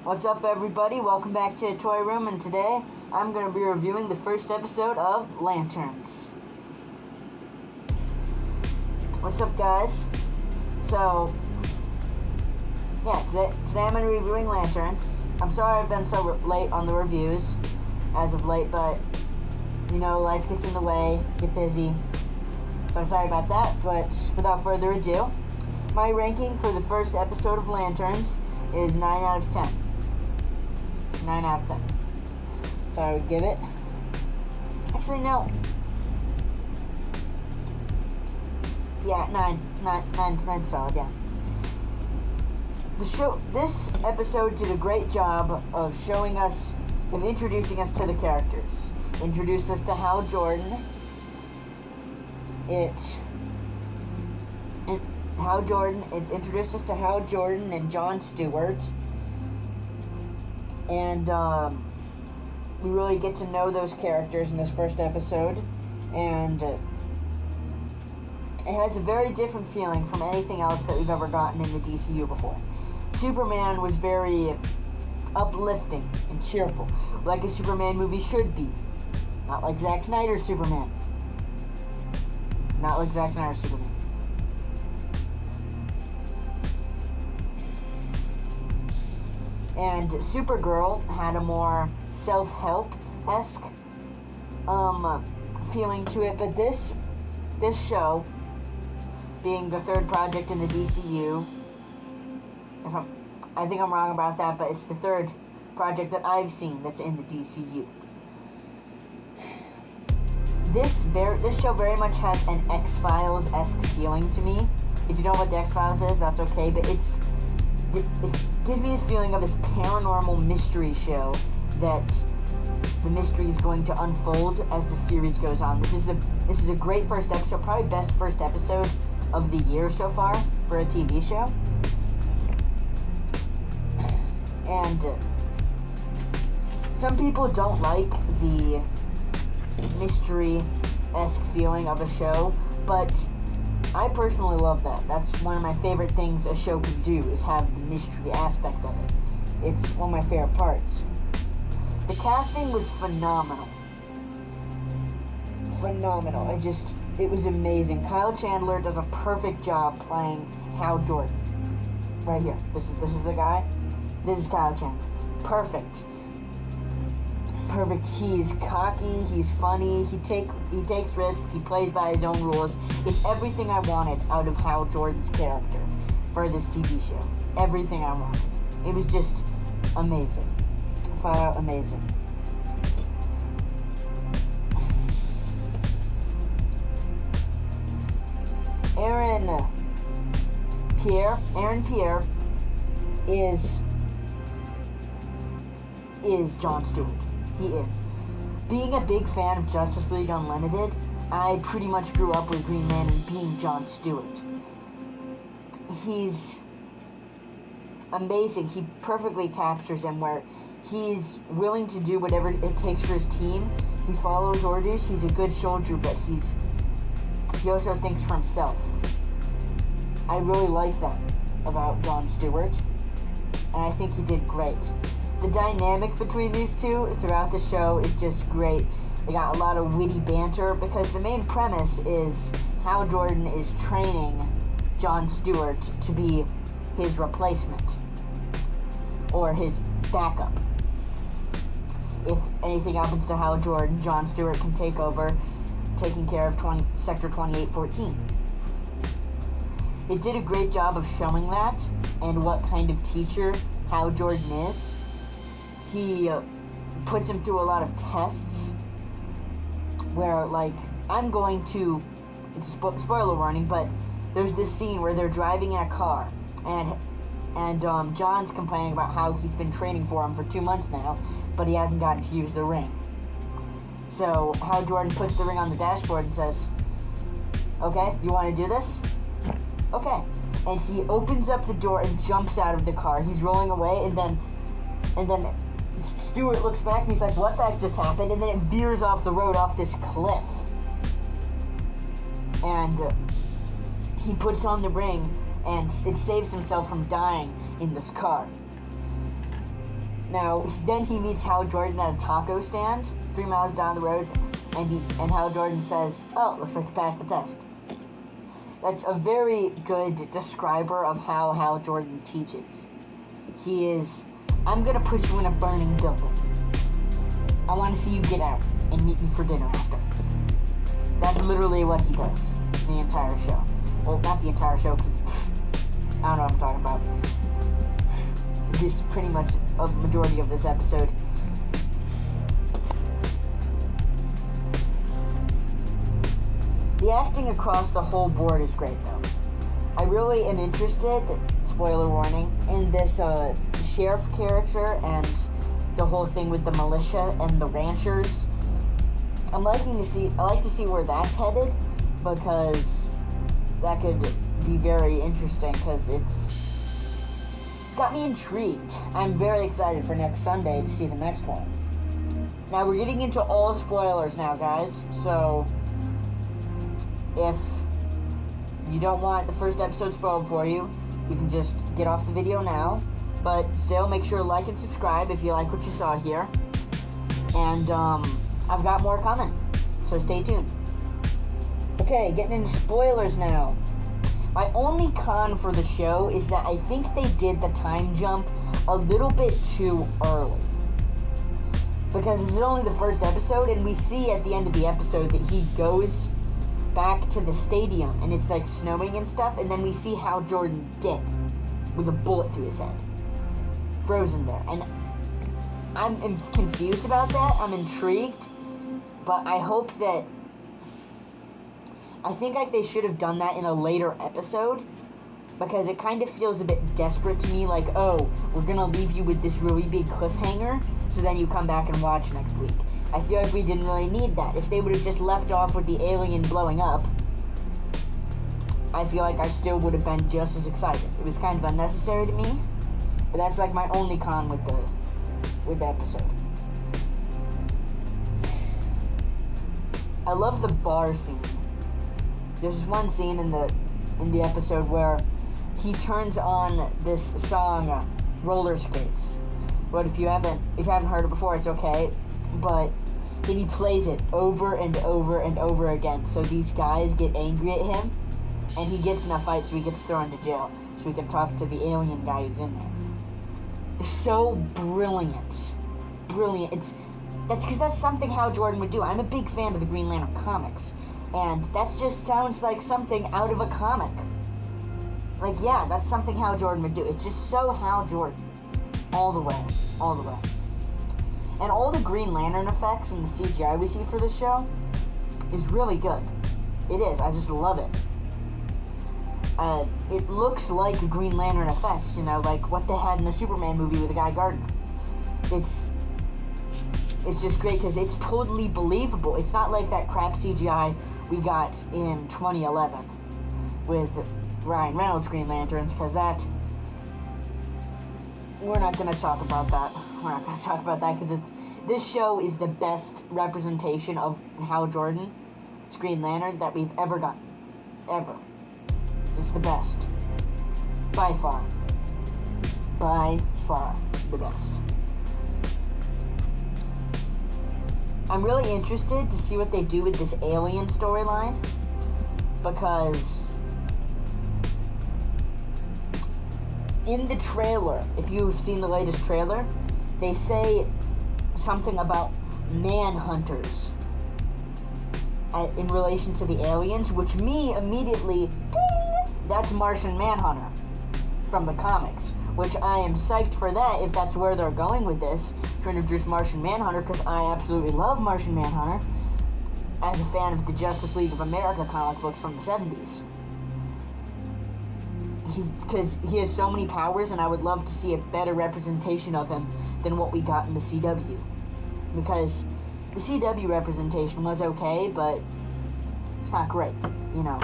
What's up, everybody? Welcome back to Toy Room, and today I'm going to be reviewing the first episode of Lanterns. What's up, guys? So, yeah, today I'm going to be reviewing Lanterns. I'm sorry I've been so late on the reviews as of late, but, you know, life gets in the way, get busy. So I'm sorry about that, but without further ado, my ranking for the first episode of Lanterns is 9 out of 10. 9 out of 10. So I would give it... Actually, no. Yeah, 9 solid, yeah. This episode did a great job of introducing us to the characters. Introduced us to Hal Jordan. It introduced us to Hal Jordan and Jon Stewart. And we really get to know those characters in this first episode. And it has a very different feeling from anything else that we've ever gotten in the DCU before. Superman was very uplifting and cheerful, like a Superman movie should be. Not like Zack Snyder's Superman. Not like Zack Snyder's Superman. And Supergirl had a more self-help-esque feeling to it, but this show, being the third project in the DCU, I think I'm wrong about that, but it's the third project that I've seen that's in the DCU. This show very much has an X-Files-esque feeling to me. If you don't know what the X-Files is, that's okay, but it gives me this feeling of this paranormal mystery show that the mystery is going to unfold as the series goes on. This is a great first episode, probably best first episode of the year so far for a TV show. And some people don't like the mystery-esque feeling of a show, but I personally love that. That's one of my favorite things a show can do, is have the mystery aspect of it. It's one of my favorite parts. The casting was phenomenal. Phenomenal. It was amazing. Kyle Chandler does a perfect job playing Hal Jordan. Right here. This is the guy. This is Kyle Chandler. Perfect. Perfect. He's cocky, he's funny, he takes risks, he plays by his own rules. It's everything I wanted out of Hal Jordan's character for this TV show. Everything I wanted. It was just amazing. Flat out amazing. Aaron Pierre is Jon Stewart. He is. Being a big fan of Justice League Unlimited, I pretty much grew up with Green Lantern being Jon Stewart. He's amazing. He perfectly captures him, where he's willing to do whatever it takes for his team. He follows orders. He's a good soldier, but he also thinks for himself. I really like that about Jon Stewart, and I think he did great. The dynamic between these two throughout the show is just great. They got a lot of witty banter, because the main premise is Hal Jordan is training Jon Stewart to be his replacement, or his backup. If anything happens to Hal Jordan, Jon Stewart can take over, taking care of Sector 2814. It did a great job of showing that, and what kind of teacher Hal Jordan is. He puts him through a lot of tests where, like, it's a spoiler warning, but there's this scene where they're driving in a car, and John's complaining about how he's been training for him for 2 months now, but he hasn't gotten to use the ring. So Hal Jordan puts the ring on the dashboard and says, "Okay, you want to do this? Okay." And he opens up the door and jumps out of the car. He's rolling away, and then Stewart looks back and he's like, "What the heck just happened?" And then it veers off the road off this cliff. And he puts on the ring, and it saves himself from dying in this car. Now, then he meets Hal Jordan at a taco stand 3 miles down the road, and Hal Jordan says, "Oh, looks like you passed the test." That's a very good describer of how Hal Jordan teaches. He is, "I'm gonna put you in a burning building. I want to see you get out and meet me for dinner after." That's literally what he does the entire show. Well, not the entire show. I don't know what I'm talking about. This is pretty much a majority of this episode. The acting across the whole board is great, though. I really am interested, spoiler warning, in this sheriff character and the whole thing with the militia and the ranchers. I like to see where that's headed, because that could be very interesting, because it's got me intrigued. I'm very excited for next Sunday to see the next one. Now, we're getting into all spoilers now, guys, so if you don't want the first episode spoiled for you, you can just get off the video now, but still make sure to like and subscribe if you like what you saw here, and I've got more coming, so stay tuned. Okay, getting into spoilers now. My only con for the show is that I think they did the time jump a little bit too early. Because this is only the first episode, and we see at the end of the episode that he goes back to the stadium, and it's like snowing and stuff, and then we see Hal Jordan dead with a bullet through his head, frozen there. And I'm confused about that. I'm intrigued, but I hope that, I think like they should have done that in a later episode, because it kind of feels a bit desperate to me, like, oh, we're gonna leave you with this really big cliffhanger, so then you come back and watch next week. I feel like we didn't really need that. If they would have just left off with the alien blowing up, I feel like I still would have been just as excited. It was kind of unnecessary to me, but that's like my only con with the episode. I love the bar scene. There's one scene in the episode where he turns on this song, Roller Skates. But if you haven't heard it before, it's okay. But then he plays it over and over and over again. So these guys get angry at him, and he gets in a fight, so he gets thrown to jail, so he can talk to the alien guy who's in there. It's so brilliant. Brilliant. That's because that's something Hal Jordan would do. I'm a big fan of the Green Lantern comics, and that just sounds like something out of a comic. Like, yeah, that's something Hal Jordan would do. It's just so Hal Jordan. All the way. All the way. And all the Green Lantern effects and the CGI we see for this show is really good. It is. I just love it. It looks like Green Lantern effects, you know, like what they had in the Superman movie with Guy Gardner. It's just great because it's totally believable. It's not like that crap CGI we got in 2011 with Ryan Reynolds' Green Lanterns, because that, we're not going to talk about that. We're not going to talk about that because this show is the best representation of Hal Jordan's Green Lantern that we've ever gotten. Ever. It's the best. By far. By far the best. I'm really interested to see what they do with this alien storyline, because in the trailer, if you've seen the latest trailer, they say something about manhunters in relation to the aliens, which me immediately, ding, that's Martian Manhunter from the comics, which I am psyched for that if that's where they're going with this, to introduce Martian Manhunter, because I absolutely love Martian Manhunter as a fan of the Justice League of America comic books from the 70s. Because he has so many powers, and I would love to see a better representation of him than what we got in the CW. Because the CW representation was okay, but it's not great, you know.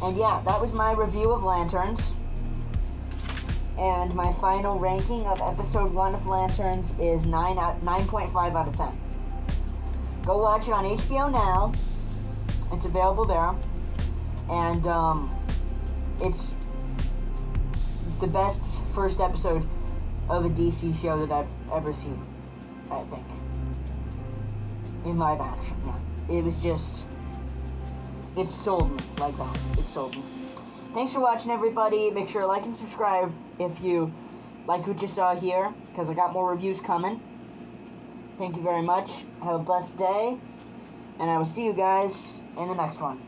And yeah, that was my review of Lanterns. And my final ranking of episode 1 of Lanterns is 9.5 out of 10. Go watch it on HBO Now. It's available there. And it's the best first episode of a DC show that I've ever seen, I think. In live action, yeah. It was just... It sold me like that. It sold me. Thanks for watching, everybody. Make sure to like and subscribe if you like what you saw here, because I got more reviews coming. Thank you very much. Have a blessed day, and I will see you guys in the next one.